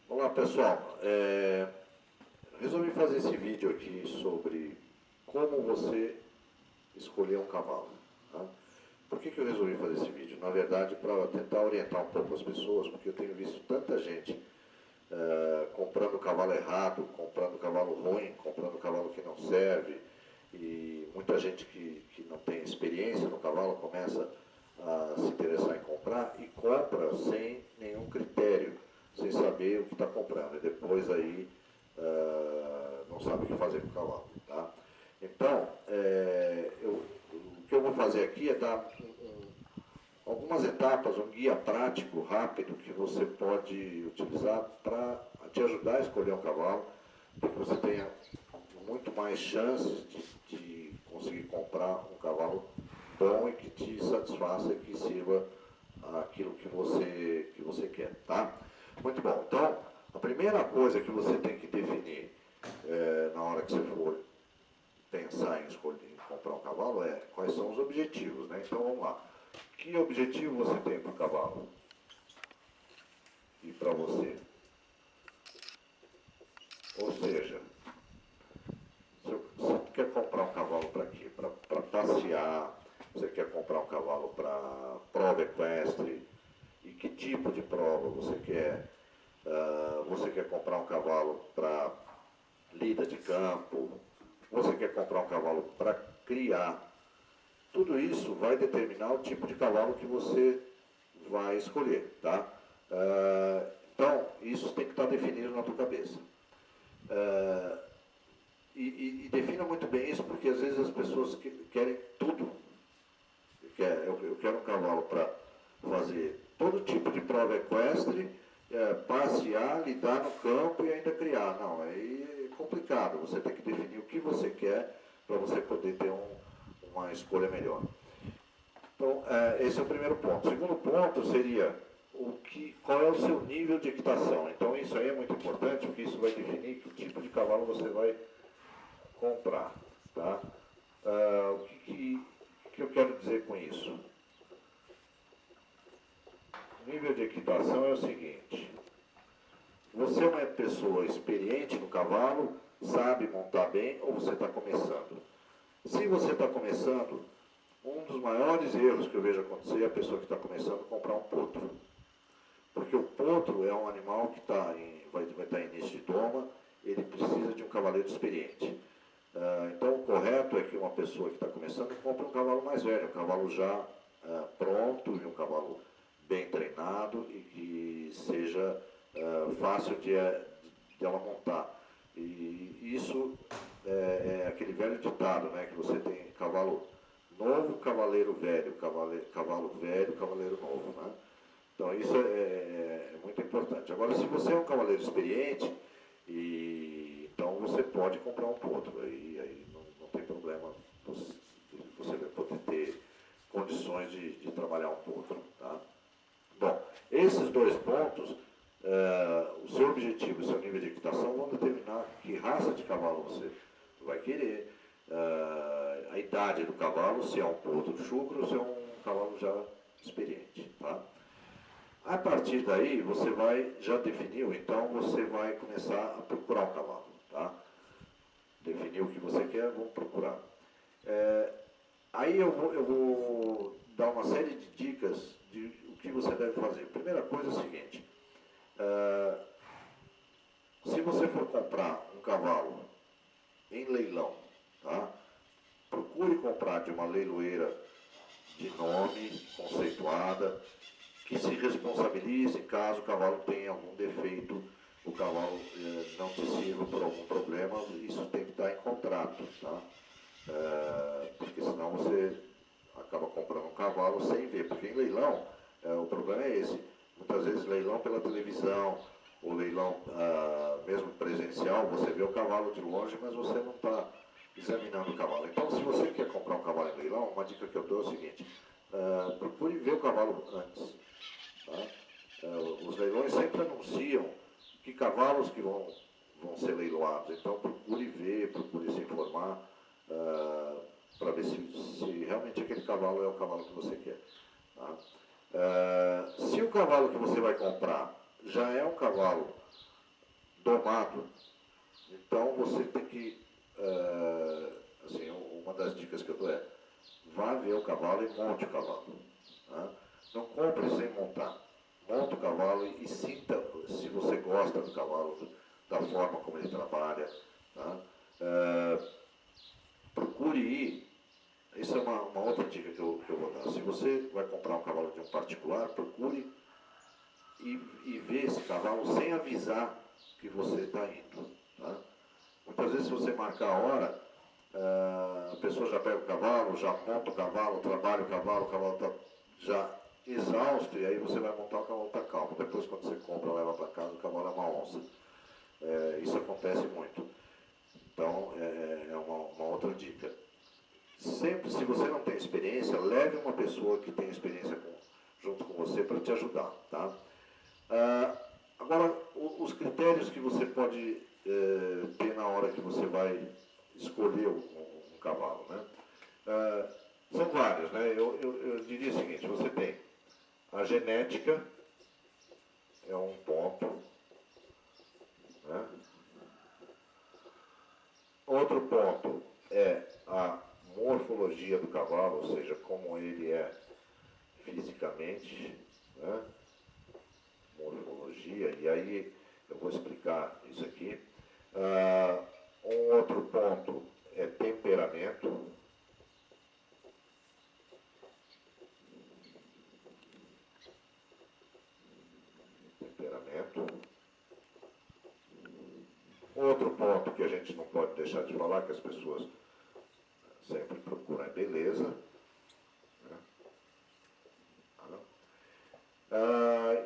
Olá pessoal, resolvi fazer esse vídeo aqui sobre como você escolher um cavalo. Tá? Por que eu resolvi fazer esse vídeo? Na verdade, para tentar orientar um pouco as pessoas, porque eu tenho visto tanta gente comprando cavalo errado, comprando cavalo ruim, comprando cavalo que não serve, e muita gente que não tem experiência no cavalo começa a se interessar em comprar e compra sem nenhum critério, sem saber o que está comprando, e depois aí não sabe o que fazer com o cavalo. Tá? Então, o que eu vou fazer aqui é dar algumas etapas, um guia prático, rápido, que você pode utilizar para te ajudar a escolher um cavalo, para que você tenha muito mais chances de conseguir comprar um cavalo bom e que te satisfaça e que sirva aquilo que você quer, tá? Muito bom. Então, a primeira coisa que você tem que definir na hora que você for pensar em escolher, em comprar um cavalo é quais são os objetivos, né? Então, vamos lá. Que objetivo você tem para o cavalo? E para você? Ou seja, você quer comprar um cavalo para quê? Para passear? Você quer comprar um cavalo para prova equestre? E que tipo de prova você quer? Você quer comprar um cavalo para lida de campo? Você quer comprar um cavalo para criar? Tudo isso vai determinar o tipo de cavalo que você vai escolher, tá? Então, isso tem que estar definido na tua cabeça. E defina muito bem isso, porque às vezes as pessoas querem tudo. Eu quero um cavalo para fazer todo tipo de prova equestre, passear, lidar no campo e ainda criar. Não, aí é complicado. Você tem que definir o que você quer para você poder ter uma escolha melhor. Então, esse é o primeiro ponto. O segundo ponto seria qual é o seu nível de equitação. Então, isso aí é muito importante, porque isso vai definir que tipo de cavalo você vai comprar. Tá? O que eu quero dizer com isso? O nível de equitação é o seguinte: você é uma pessoa experiente no cavalo, sabe montar bem, ou você está começando? Se você está começando, um dos maiores erros que eu vejo acontecer é a pessoa que está começando a comprar um potro. Porque o potro é um animal que vai estar em início de doma, ele precisa de um cavaleiro experiente. Então o correto é que uma pessoa que está começando compre um cavalo mais velho, um cavalo já pronto e um cavalo bem treinado e que seja fácil de ela montar. E isso é aquele velho ditado, né, que você tem cavalo novo, cavaleiro velho, cavalo velho, cavaleiro novo, né? Então isso é muito importante. Agora, se você é um cavaleiro experiente, então você pode comprar um potro, aí não tem problema, você vai poder ter condições de trabalhar um potro. Tá? Bom, esses dois pontos, o seu objetivo e o seu nível de equitação vão determinar que raça de cavalo você vai querer, a idade do cavalo, se é um potro chucro ou se é um cavalo já experiente. Tá? A partir daí, você já definiu, então você vai começar a procurar um cavalo. Tá? Definiu o que você quer, vamos procurar. Aí eu vou dar uma série de dicas de o que você deve fazer. Primeira coisa é o seguinte: se você for comprar um cavalo em leilão, tá? Procure comprar de uma leiloeira de nome, conceituada, que se responsabilize caso o cavalo tenha algum defeito, o cavalo não te sirva por algum problema, isso tem que estar em contrato, tá? Porque senão você acaba comprando um cavalo sem ver, porque em leilão o problema é esse, muitas vezes leilão pela televisão, ou leilão mesmo presencial, você vê o cavalo de longe, mas você não está examinando o cavalo. Então, se você quer comprar um cavalo em leilão, uma dica que eu dou é o seguinte: procure ver o cavalo antes. Tá? Os leilões sempre anunciam que cavalos que vão ser leiloados. Então procure ver, procure se informar para ver se realmente aquele cavalo é o cavalo que você quer. Tá? Se o cavalo que você vai comprar já é um cavalo domado, então você tem que, assim, uma das dicas que eu dou é, vá ver o cavalo e monte o cavalo. Tá? Não compre sem montar. Monte o cavalo e sinta se você gosta do cavalo, da forma como ele trabalha. Tá? Procure ir. Isso é uma outra dica que eu vou dar. Se você vai comprar um cavalo de um particular, procure e ver esse cavalo sem avisar que você está indo. Tá? Muitas vezes, se você marcar a hora, a pessoa já pega o cavalo, já monta o cavalo, trabalha o cavalo está já exausto, e aí você vai montar, o cavalo está calmo. Depois, quando você compra, leva para casa, o cavalo é uma onça. Isso acontece muito. Então, é uma outra dica. Sempre, se você não tem experiência, leve uma pessoa que tem experiência junto com você para te ajudar. Tá? Agora, os critérios que você pode ter na hora que você vai escolher um cavalo, né? São vários, né? Eu diria o seguinte, você tem a genética, é um ponto, né? Outro ponto é a morfologia do cavalo, ou seja, como ele é fisicamente, né? Morfologia, e aí eu vou explicar isso aqui. Um outro ponto é temperamento. Outro ponto que a gente não pode deixar de falar, que as pessoas sempre procuram, é beleza. Né?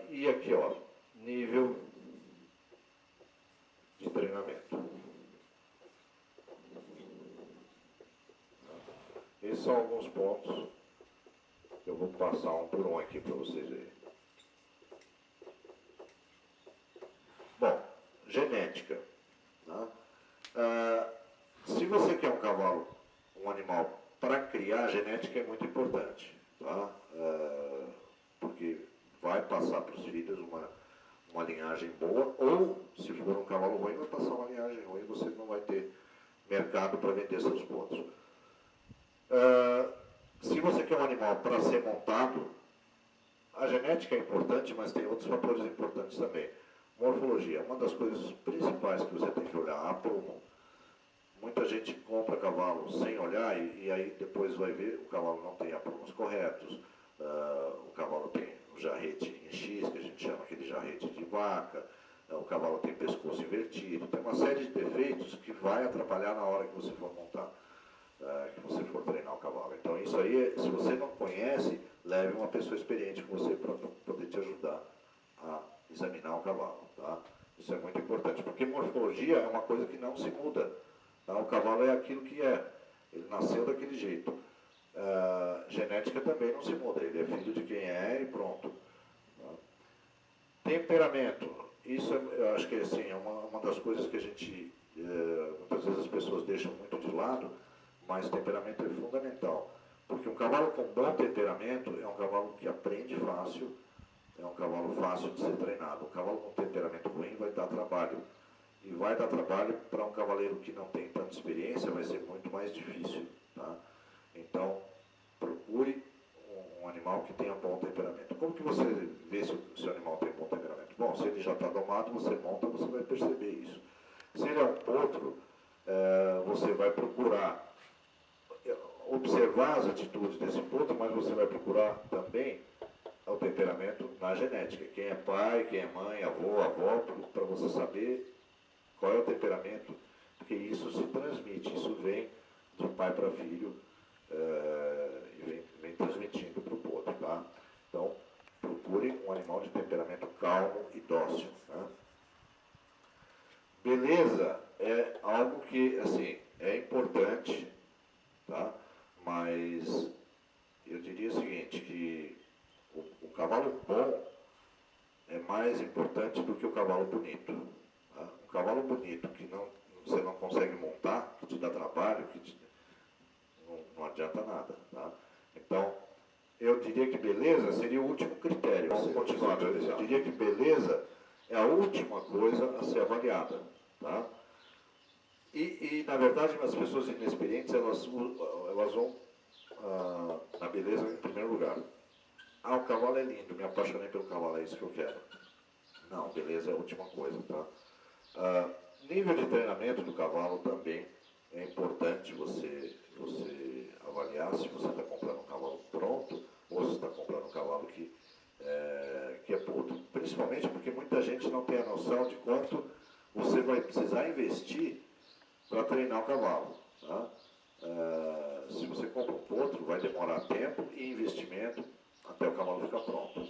E aqui, ó, nível de treinamento. Esses são alguns pontos. Eu vou passar um por um aqui para vocês verem. Bom, genética. Né? Se você quer um cavalo, um animal para criar, a genética é muito importante. Tá? Porque vai passar para os filhos uma linhagem boa, ou se for um cavalo ruim, vai passar uma linhagem ruim e você não vai ter mercado para vender seus pontos. Se você quer um animal para ser montado, a genética é importante, mas tem outros fatores importantes também. Morfologia, uma das coisas principais que você tem que olhar, aprumo. Muita gente compra cavalo sem olhar e aí depois vai ver o cavalo não tem aprumos corretos, o cavalo tem o jarrete em X, que a gente chama aquele jarrete de vaca, o cavalo tem pescoço invertido, tem uma série de defeitos que vai atrapalhar na hora que você for montar, que você for treinar o cavalo. Então isso aí, se você não conhece, leve uma pessoa experiente com você para poder te ajudar a examinar o cavalo. Tá? Isso é muito importante, porque morfologia é uma coisa que não se muda. Tá? O cavalo é aquilo que é, ele nasceu daquele jeito. Genética também não se muda, ele é filho de quem é e pronto. Tá? Temperamento, isso eu acho que assim, é uma das coisas que a gente, muitas vezes as pessoas deixam muito de lado, mas temperamento é fundamental. Porque um cavalo com bom temperamento é um cavalo que aprende fácil, é um cavalo fácil de ser treinado. Um cavalo com temperamento ruim vai dar trabalho. E vai dar trabalho para um cavaleiro que não tem tanta experiência, vai ser muito mais difícil. Tá? Então, procure um animal que tenha bom temperamento. Como que você vê se o seu animal tem bom temperamento? Bom, se ele já está domado, você monta, você vai perceber isso. Se ele é um potro, você vai procurar observar as atitudes desse potro, mas você vai procurar também o temperamento na genética. Quem é pai, quem é mãe, avô, avó, para você saber qual é o temperamento, porque isso se transmite, isso vem de pai para filho e vem transmitindo para o potro. Tá? Então, procure um animal de temperamento calmo e dócil. Tá? Beleza é algo que, assim, é importante, tá? Mas eu diria o seguinte, que o cavalo bom, mais importante do que o cavalo bonito. Tá? Um cavalo bonito que você não consegue montar, que te dá trabalho, não adianta nada. Tá? Então, eu diria que beleza seria o último critério. Vamos continuar. Eu diria que beleza é a última coisa a ser avaliada. Tá? Na verdade, as pessoas inexperientes, elas vão na beleza em primeiro lugar. O cavalo é lindo, me apaixonei pelo cavalo, é isso que eu quero. Não, beleza é a última coisa, tá? Nível de treinamento do cavalo também é importante você avaliar se você está comprando um cavalo pronto ou se está comprando um cavalo que é puto. Principalmente porque muita gente não tem a noção de quanto você vai precisar investir para treinar o cavalo. Tá? Se você compra um potro, vai demorar tempo e investimento até o cavalo ficar pronto.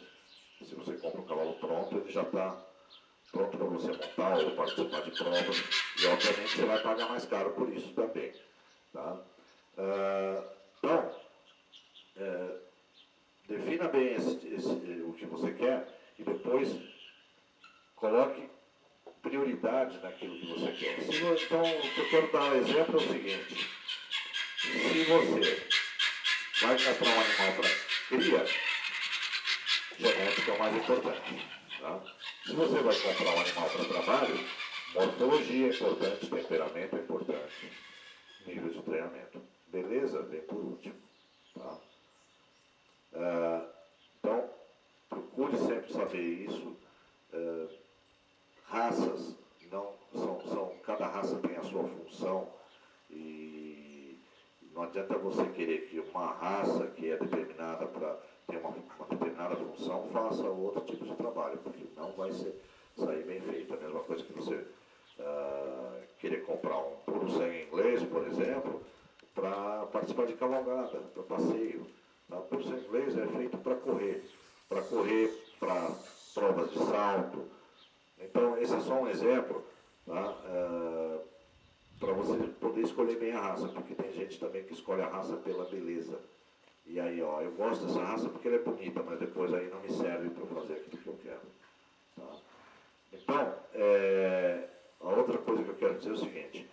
Se você compra um cavalo pronto, ele já está pronto para você montar ou participar de provas, e obviamente você vai pagar mais caro por isso também. Tá? Então, defina bem o que você quer e depois coloque prioridade naquilo que você quer. Então, o que eu quero dar um exemplo é o seguinte: se você vai comprar um animal para cria, genética é o mais importante. Tá? Se você vai comprar um animal para trabalho, morfologia é importante, temperamento é importante, nível de treinamento. Beleza vem por último. Tá? Então, procure sempre saber isso. Raças, cada raça tem a sua função e não adianta você querer que uma raça que é determinada para ter uma determinada função faça outro tipo de trabalho, porque não vai sair bem feito. A mesma coisa que você querer comprar um puro sangue inglês, por exemplo, para participar de cavalgada, para passeio. Tá? Puro sangue inglês é feito para correr, para provas de salto. Então, esse é só um exemplo, tá? Para você poder escolher bem a raça, porque tem gente também que escolhe a raça pela beleza. E aí, eu gosto dessa raça porque ela é bonita, mas depois aí não me serve para fazer aquilo que eu quero. Tá? Então, a outra coisa que eu quero dizer é o seguinte: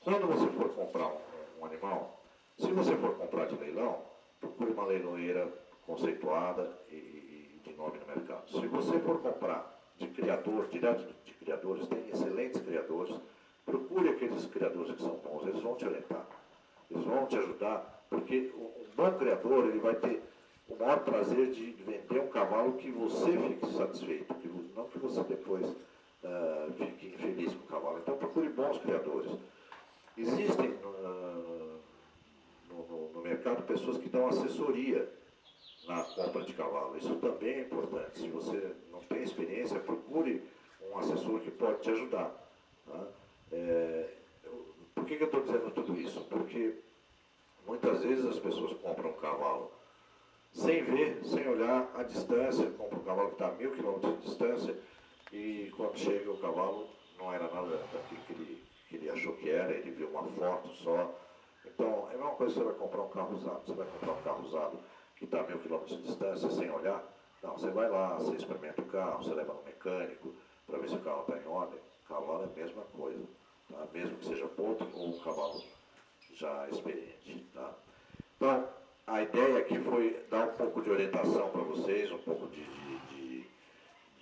quando você for comprar um animal, se você for comprar de leilão, procure uma leiloeira conceituada e de nome no mercado. Se você for comprar de criador, direto de criadores, tem excelentes criadores, procure aqueles criadores que são bons, eles vão te orientar, eles vão te ajudar, porque um bom criador, ele vai ter o maior prazer de vender um cavalo que você fique satisfeito, não que você depois fique infeliz com o cavalo. Então procure bons criadores. Existem no mercado pessoas que dão assessoria na compra de cavalo. Isso também é importante. Se você não tem experiência, procure um assessor que pode te ajudar. Tá? Por que eu estou dizendo tudo isso? Porque muitas vezes as pessoas compram um cavalo sem ver, sem olhar a distância, compra um cavalo que está a 1000 km de distância e quando chega o cavalo não era nada daquilo que ele achou que era, ele viu uma foto só. Então, é a mesma coisa que você vai comprar um carro usado. Você vai comprar um carro usado que está a 1000 km de distância sem olhar. Não, você vai lá, você experimenta o carro, você leva no mecânico para ver se o carro está em ordem. Cavalo é a mesma coisa, tá? Mesmo que seja potro ou um cavalo já experiente. Tá? Então, a ideia aqui foi dar um pouco de orientação para vocês, um pouco de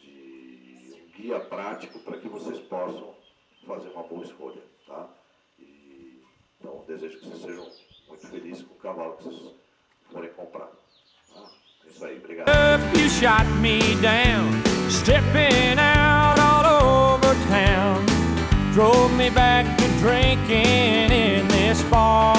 um guia prático para que vocês possam fazer uma boa escolha. Tá? Então, desejo que vocês sejam muito felizes com o cavalo que vocês forem comprar. Tá? É isso aí, obrigado. You shot me down, stepping out all over town, drove me back to drinking in this bar.